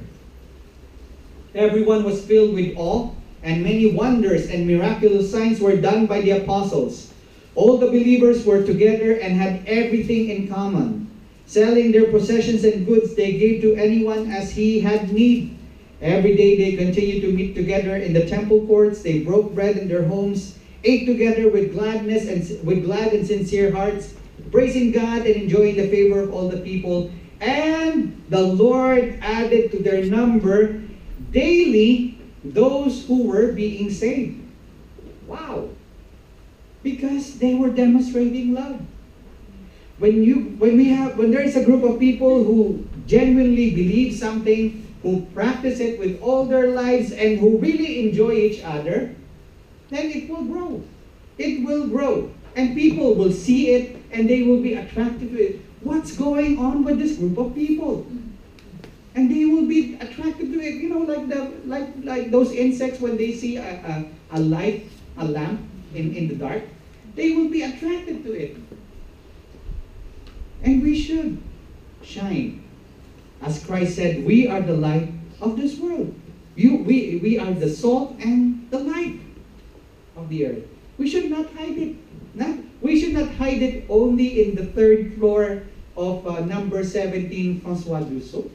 Everyone was filled with awe, and many wonders and miraculous signs were done by the apostles. All the believers were together and had everything in common. Selling their possessions and goods, they gave to anyone as he had need. Every day they continued to meet together in the temple courts. They broke bread in their homes, ate together with gladness and with glad and sincere hearts, praising God and enjoying the favor of all the people. And the Lord added to their number daily those who were being saved. Wow! Because they were demonstrating love. When there is a group of people who genuinely believe something, who practice it with all their lives, and who really enjoy each other, then it will grow. It will grow. And people will see it and they will be attracted to it. What's going on with this group of people? And they will be attracted to it. You know, like those insects when they see a lamp in the dark, they will be attracted to it. And we should shine. As Christ said, we are the light of this world. We are the salt and the light of the earth. We should not hide it. We should not hide it only in the third floor of number 17 François Dussault.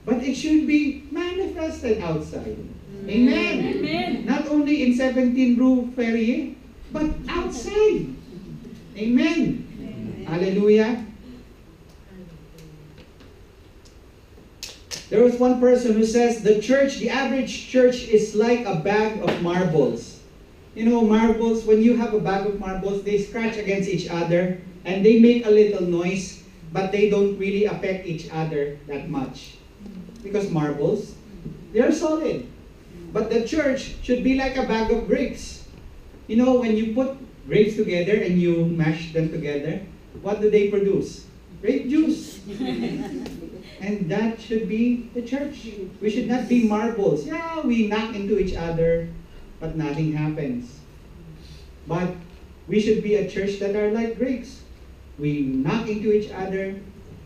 But it should be manifested outside. Amen. Amen. Not only in 17 Rue Ferrier, but outside. Amen. Hallelujah. There was one person who says the average church is like a bag of marbles. You know, marbles, when you have a bag of marbles, they scratch against each other and they make a little noise, but they don't really affect each other that much. Because marbles, they're solid. But the church should be like a bag of grapes. You know, when you put grapes together and you mash them together, what do they produce? Grape juice. And that should be the church. We should not be marbles. Yeah, we knock into each other, but nothing happens. But we should be a church that are like grapes. We knock into each other,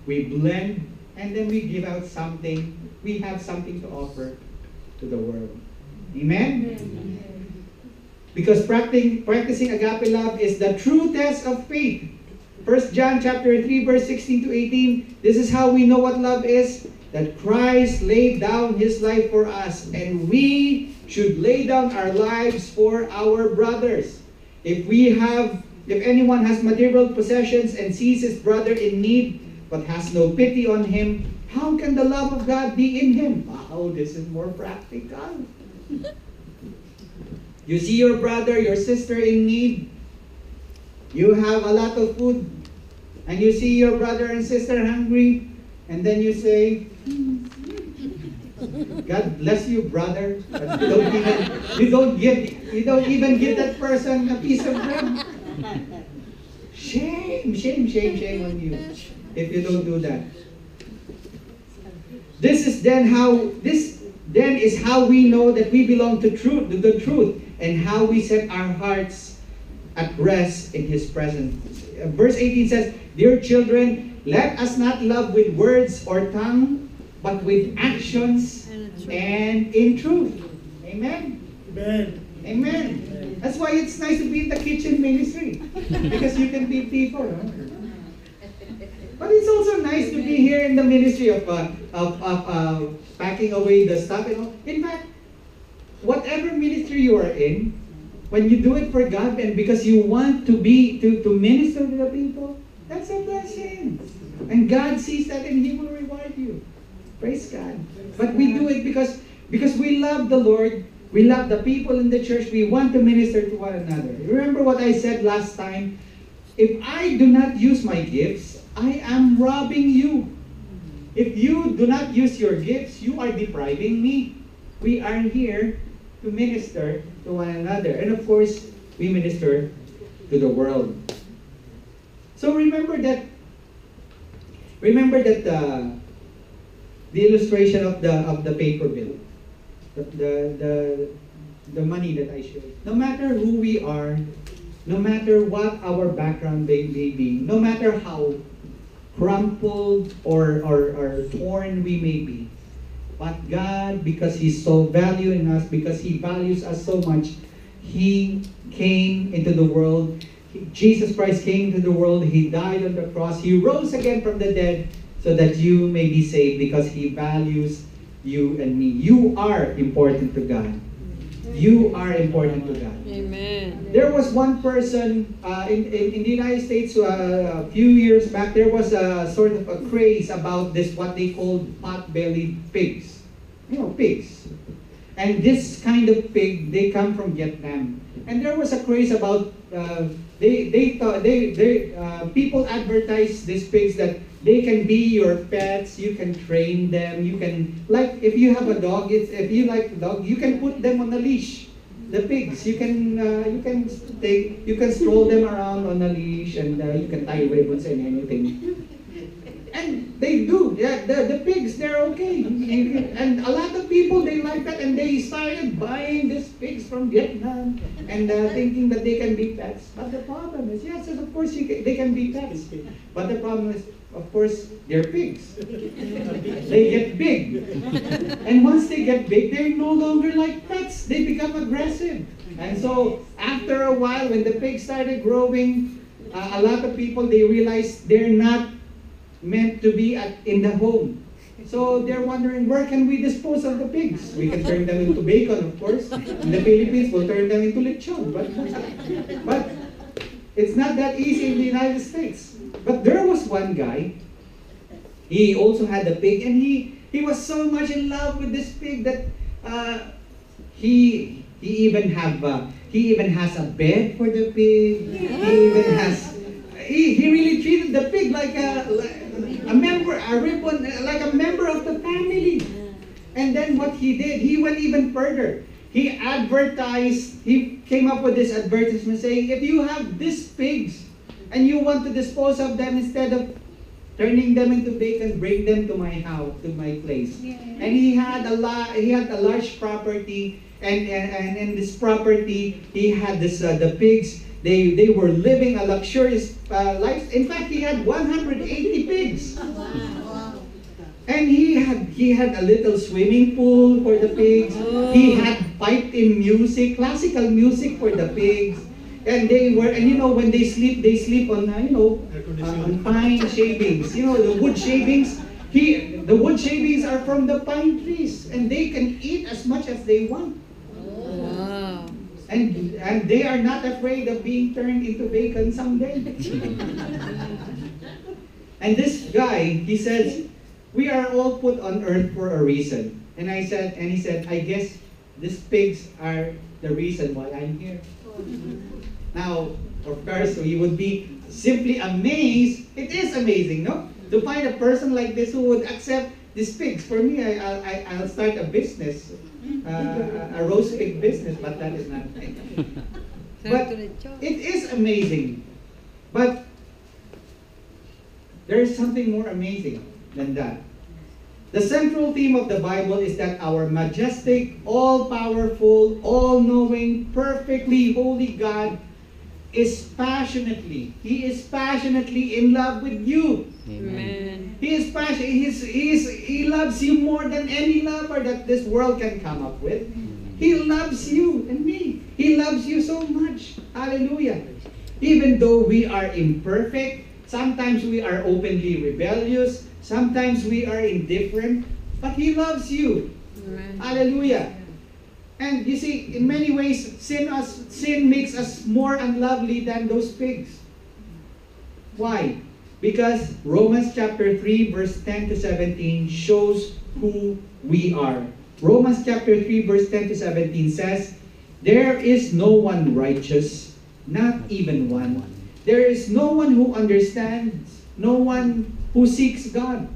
we blend, and then we give out something. We have something to offer to the world. Amen? Amen. Because practicing agape love is the true test of faith. 1 John chapter 3, verse 16 to 18. This is how we know what love is. That Christ laid down His life for us. And we should lay down our lives for our brothers. If anyone has material possessions and sees his brother in need, but has no pity on him, how can the love of God be in him? Wow, this is more practical. You see your brother, your sister in need, you have a lot of food, and you see your brother and sister hungry, and then you say, God bless you, brother. But you don't even give that person a piece of bread. Shame on you if you don't do that. This is how we know that we belong to the truth, and how we set our hearts at rest in His presence. Verse 18 says, "Dear children, let us not love with words or tongue, but with actions and in truth." Amen? Amen. Amen. That's why it's nice to be in the kitchen ministry, because you can feed people. But it's also nice to be here in the ministry of packing away the stuff. In fact, whatever ministry you are in, when you do it for God and because you want to minister to the people, that's a blessing. And God sees that and He will reward you. Praise God. But we do it because we love the Lord, we love the people in the church, we want to minister to one another. Remember what I said last time? If I do not use my gifts, I am robbing you. If you do not use your gifts, you are depriving me. We are here to minister to one another. And of course, we minister to the world. So remember that the illustration of the paper bill, the money that I showed. No matter who we are, no matter what our background may be, no matter how crumpled or torn we may be, but God, because He's so valuing us, because He values us so much, He came into the world. Jesus Christ came into the world. He died on the cross. He rose again from the dead so that you may be saved, because He values you and me. You are important to God. You are important to God. Amen. There was one person in the United States a few years back. There was a sort of a craze about this, what they called pot-bellied pigs. Pigs. And this kind of pig, they come from Vietnam. And there was a craze about people advertise these pigs that they can be your pets. You can train them. You can, like, if you have a dog, if you like the dog, you can put them on a leash. The pigs, you can stroll them around on a leash, and you can tie ribbons and anything. And they do. Yeah, the pigs, they're okay. And a lot of people, they like that, and they started buying these pigs from Vietnam and thinking that they can be pets. But the problem is, yes, of course they can be pets. But the problem is, of course, they're pigs. They get big. And once they get big, they're no longer like pets. They become aggressive. And so, after a while, when the pigs started growing, a lot of people, they realized they're not meant to be in the home. So they're wondering, where can we dispose of the pigs? We can turn them into bacon, of course. In the Philippines, we'll turn them into lechon. But it's not that easy in the United States. But there was one guy, he also had a pig, and he was so much in love with this pig that he even has a bed for the pig. He even has, he really treated the pig like a member of the family. And then what he did, he went even further. He came up with this advertisement saying, if you have these pigs and you want to dispose of them, instead of turning them into bacon, bring them to my house, to my place. Yeah. And he had a large property, and in this property he had the pigs. They were living a luxurious life. In fact, he had 180 pigs. Wow. And he had a little swimming pool for the pigs. Oh. He had piped-in music, classical music for the pigs. And when they sleep on on pine shavings. The wood shavings. The wood shavings are from the pine trees, and they can eat as much as they want. Wow. And they are not afraid of being turned into bacon someday. And this guy, he says, we are all put on earth for a reason. And he said, I guess these pigs are the reason why I'm here. Now, of course, we would be simply amazed. It is amazing, no? To find a person like this who would accept these pigs. For me, I'll start a business, a roast pig business, but that is not. But it is amazing. But there is something more amazing than that. The central theme of the Bible is that our majestic, all-powerful, all-knowing, perfectly holy God He is passionately in love with you. Amen. He is passionate. He loves you more than any lover that this world can come up with. He loves you and me. He loves you so much. Hallelujah. Even though we are imperfect, sometimes we are openly rebellious, sometimes we are indifferent, but He loves you. Amen. Hallelujah. And you see, in many ways, sin makes us more unlovely than those pigs. Why? Because Romans chapter 3 verse 10 to 17 shows who we are. Romans chapter 3 verse 10 to 17 says, there is no one righteous, not even one. There is no one who understands, no one who seeks God.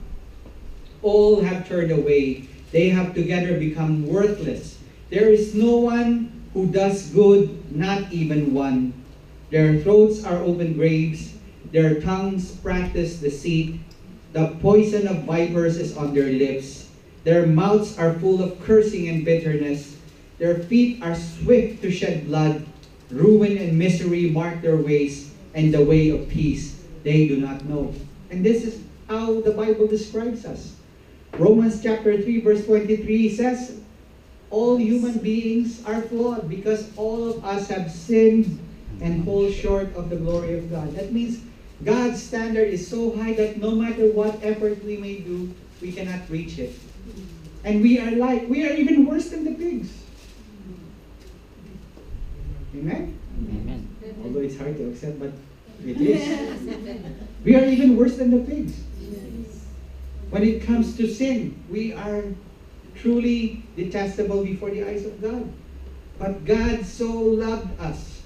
All have turned away. They have together become worthless. There is no one who does good, not even one. Their throats are open graves. Their tongues practice deceit. The poison of vipers is on their lips. Their mouths are full of cursing and bitterness. Their feet are swift to shed blood. Ruin and misery mark their ways, and the way of peace they do not know. And this is how the Bible describes us. Romans chapter 3 verse 23 says, all human beings are flawed because all of us have sinned and fall short of the glory of God. That means God's standard is so high that no matter what effort we may do, we cannot reach it. And we are even worse than the pigs. Amen? Amen. Although it's hard to accept, but it is. We are even worse than the pigs. When it comes to sin, we are truly detestable before the eyes of God. But God so loved us.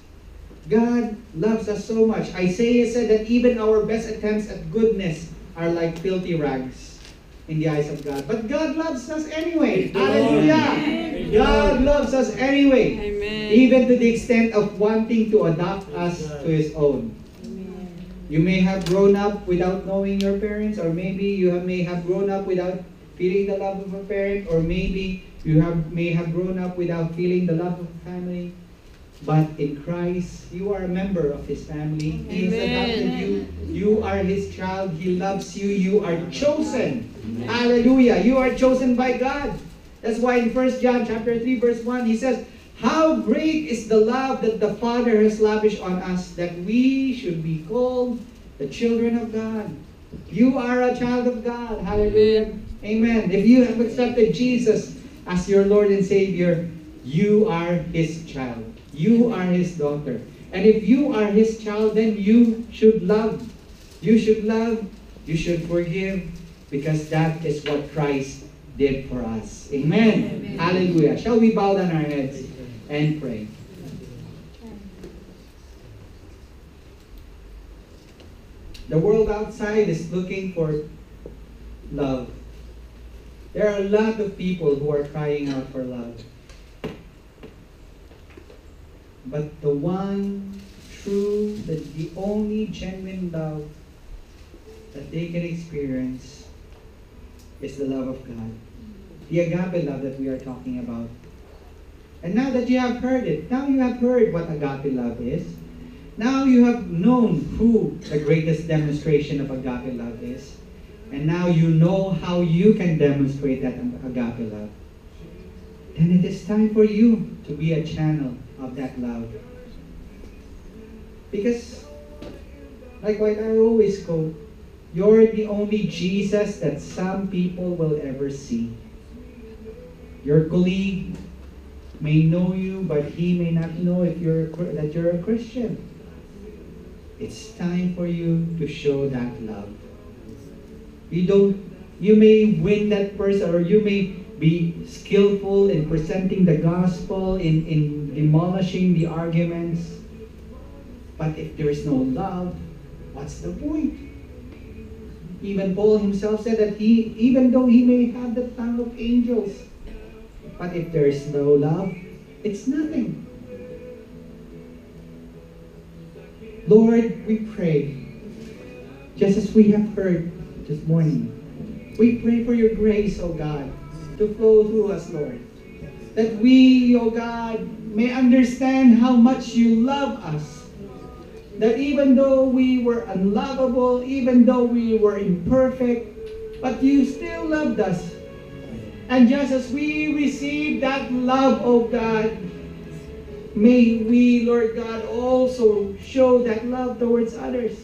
God loves us so much. Isaiah said that even our best attempts at goodness are like filthy rags in the eyes of God. But God loves us anyway. Hallelujah. God loves us anyway. Amen. Even to the extent of wanting to adopt us to His own. You may have grown up without knowing your parents, or maybe you may have grown up without feeling the love of a parent, or maybe you may have grown up without feeling the love of a family. But in Christ, you are a member of His family. He has adopted you. You are His child. He loves you. You are chosen. Amen. Hallelujah. You are chosen by God. That's why in 1 John chapter 3 verse 1, he says, how great is the love that the Father has lavished on us, that we should be called the children of God. You are a child of God. Hallelujah. Amen. If you have accepted Jesus as your Lord and Savior, you are His child. You are His daughter. And if you are His child, then you should love. You should love. You should forgive. Because that is what Christ did for us. Amen. Amen. Hallelujah. Shall we bow down our heads and pray? The world outside is looking for love. There are a lot of people who are crying out for love. But the one true, the only genuine love that they can experience is the love of God. The agape love that we are talking about. And now that you have heard it, now you have heard what agape love is. Now you have known who the greatest demonstration of agape love is. And now you know how you can demonstrate that agape love. Then it is time for you to be a channel of that love. Because, like what I always quote, you're the only Jesus that some people will ever see. Your colleague, may know you, but he may not know if that you're a Christian. It's time for you to show that love. You may win that person, or you may be skillful in presenting the gospel, in demolishing the arguments. But if there is no love, what's the point? Even Paul himself said that even though he may have the tongue of angels, but if there is no love, it's nothing. Lord, we pray, just as we have heard this morning, we pray for your grace, O God, to flow through us, Lord. That we, O God, may understand how much you love us. That even though we were unlovable, even though we were imperfect, but you still loved us. And just as we receive that love, O God, may we, Lord God, also show that love towards others.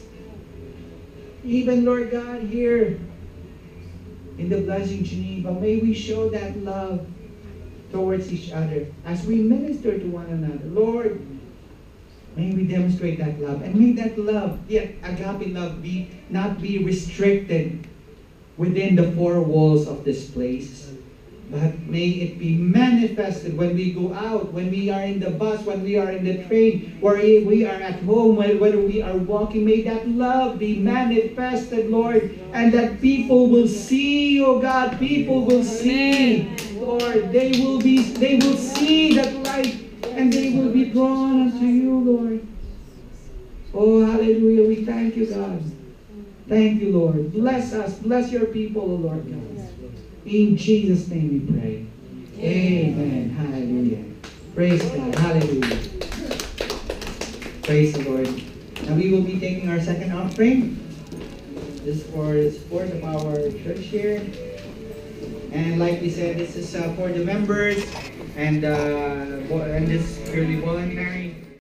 Even, Lord God, here in the Blessing Geneva, may we show that love towards each other as we minister to one another. Lord, may we demonstrate that love. And may that love, the agape love, not be restricted within the four walls of this place. But may it be manifested when we go out, when we are in the bus, when we are in the train, where we are at home, whether we are walking. May that love be manifested, Lord, and that people will see, oh God, people will see, Lord, they will see that light, and they will be drawn unto you, Lord. Oh, hallelujah. We thank you, God. Thank you, Lord. Bless us. Bless your people, oh Lord God. In Jesus' name we pray. Amen. Hallelujah. Praise God. Hallelujah. Praise the Lord. Now we will be taking our second offering. This is for the support of our church here. And like we said, this is for the members. And this is purely voluntary.